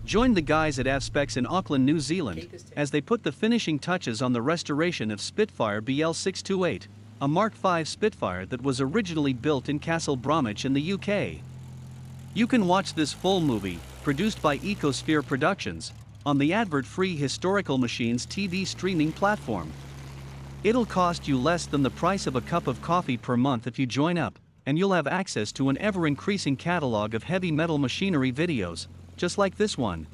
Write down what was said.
Join the guys at Avspecs in Auckland, New Zealand, as they put the finishing touches on the restoration of Spitfire BL628, a Mark V Spitfire that was originally built in Castle Bromwich in the UK. You can watch this full movie, produced by Ecosphere Productions, on the advert-free Historical Machines TV streaming platform. It'll cost you less than the price of a cup of coffee per month if you join up, and you'll have access to an ever-increasing catalog of heavy metal machinery videos, just like this one.